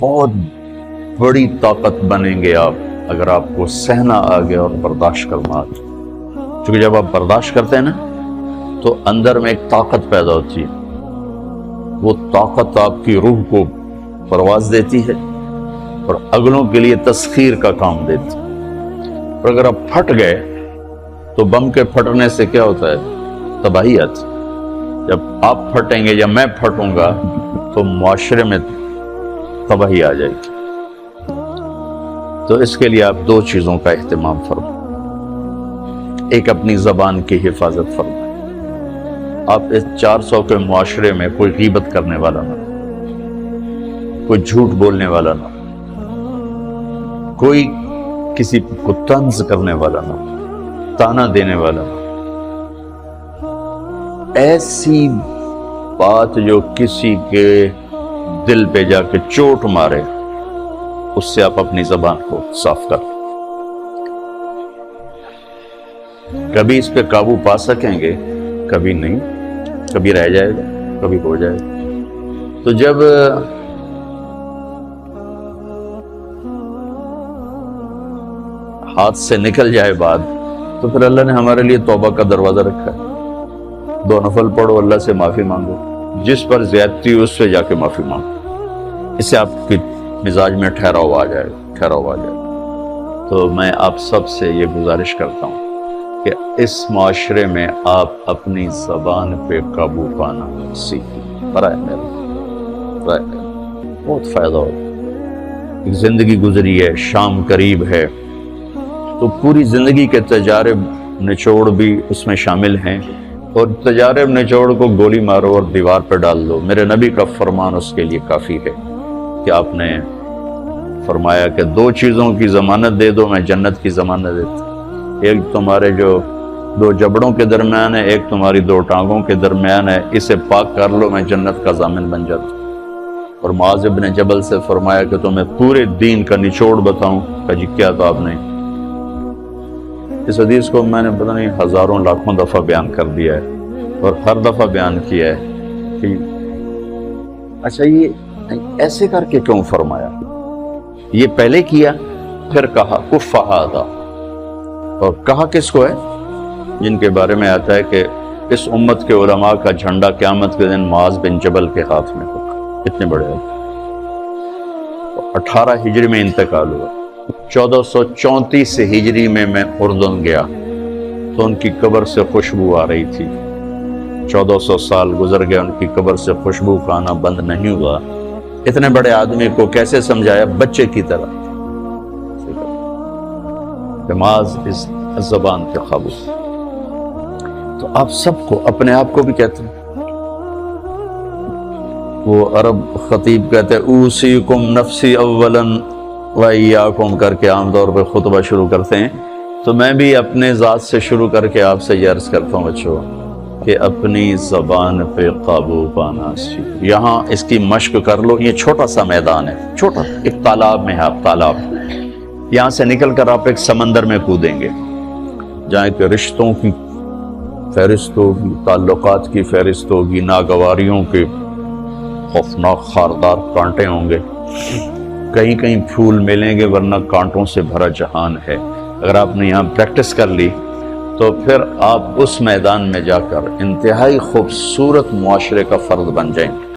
بہت بڑی طاقت بنیں گے آپ اگر آپ کو سہنا آ گیا اور برداشت کرنا آ گیا. کیونکہ جب آپ برداشت کرتے ہیں نا تو اندر میں ایک طاقت پیدا ہوتی ہے. وہ طاقت آپ کی روح کو پرواز دیتی ہے اور اگلوں کے لیے تسخیر کا کام دیتی ہے. اور اگر آپ پھٹ گئے تو بم کے پھٹنے سے کیا ہوتا ہے؟ تباہی آتی. جب آپ پھٹیں گے یا میں پھٹوں گا تو معاشرے میں تباہی آ جائے گی. تو اس کے لیے آپ دو چیزوں کا اہتمام فرمائیں. ایک اپنی زبان کی حفاظت فرمائیں. آپ اس 400 کے معاشرے میں کوئی غیبت کرنے والا نہ، کوئی جھوٹ بولنے والا نہ، کوئی کسی کو طنز کرنے والا نہ، تانا دینے والا نہ. ایسی بات جو کسی کے دل پہ جا کے چوٹ مارے اس سے آپ اپنی زبان کو صاف کر. کبھی اس پہ قابو پا سکیں گے، کبھی نہیں. کبھی رہ جائے گا، کبھی ہو جائے گا. تو جب ہاتھ سے نکل جائے بات تو پھر اللہ نے ہمارے لیے توبہ کا دروازہ رکھا ہے. 2 نفل پڑھو، اللہ سے معافی مانگو، جس پر زیادتی ہو اس سے جا کے معافی مانگو. اس سے آپ کی مزاج میں ٹھہراؤ آ جائے گا. تو میں آپ سب سے یہ گزارش کرتا ہوں کہ اس معاشرے میں آپ اپنی زبان پہ قابو پانا سیکھیں. برائے میرا بہت فائدہ ہوگا. ایک زندگی گزری ہے، شام قریب ہے، تو پوری زندگی کے تجارب نچوڑ بھی اس میں شامل ہیں. اور تجارب نچوڑ کو گولی مارو اور دیوار پہ ڈال دو. میرے نبی کا فرمان اس کے لیے کافی ہے کہ آپ نے فرمایا کہ 2 چیزوں کی ضمانت دے دو، میں جنت کی ضمانت دیتا. ایک تمہارے جو 2 جبڑوں کے درمیان ہے، ایک تمہاری 2 ٹانگوں کے درمیان ہے، اسے پاک کر لو، میں جنت کا ضامن بن جاتا. اور معاذ بن جبل سے فرمایا کہ تمہیں پورے دین کا نچوڑ بتاؤں. کہ جی کیا تو آپ نے اس حدیث کو میں نے پتہ نہیں ہزاروں لاکھوں دفعہ بیان کر دیا ہے اور ہر دفعہ بیان کیا ہے کہ اچھا یہ ایسے کر کے کیوں فرمایا. یہ پہلے کیا پھر کہا کف ھذا. اور کہا کس کو ہے؟ جن کے بارے میں آتا ہے کہ اس امت کے علماء کا جھنڈا قیامت کے دن معاذ بن جبل کے ہاتھ میں ہوگا. اتنے بڑے ہیں. 18 ہجری میں انتقال ہوا. 1434 ہجری میں اردن گیا تو ان کی قبر سے خوشبو آ رہی تھی. 1400 سال گزر گئے، ان کی قبر سے خوشبو کا آنا بند نہیں ہوا. اتنے بڑے آدمی کو کیسے سمجھایا؟ بچے کی طرح. معاذ اس زبان کے قابو. تو آپ سب کو، اپنے آپ کو بھی کہتے ہیں. وہ عرب خطیب کہتے ہیں اوصیکم نفسی اولا وایاکم کر کے عام طور پہ خطبہ شروع کرتے ہیں. تو میں بھی اپنے ذات سے شروع کر کے آپ سے یہ عرض کرتا ہوں بچوں کہ اپنی زبان پہ قابو پانا سیکھو. یہاں اس کی مشق کر لو. یہ چھوٹا سا میدان ہے، چھوٹا ایک تالاب میں ہے. آپ تالاب، یہاں سے نکل کر آپ ایک سمندر میں کودیں گے جہاں کہ رشتوں کی فہرست ہوگی، تعلقات کی فہرست ہوگی، ناگواریوں کے خوفناک خاردار کانٹے ہوں گے. کہیں کہیں پھول ملیں گے ورنہ کانٹوں سے بھرا جہان ہے. اگر آپ نے یہاں پریکٹس کر لی تو پھر آپ اس میدان میں جا کر انتہائی خوبصورت معاشرے کا فرد بن جائیں گے.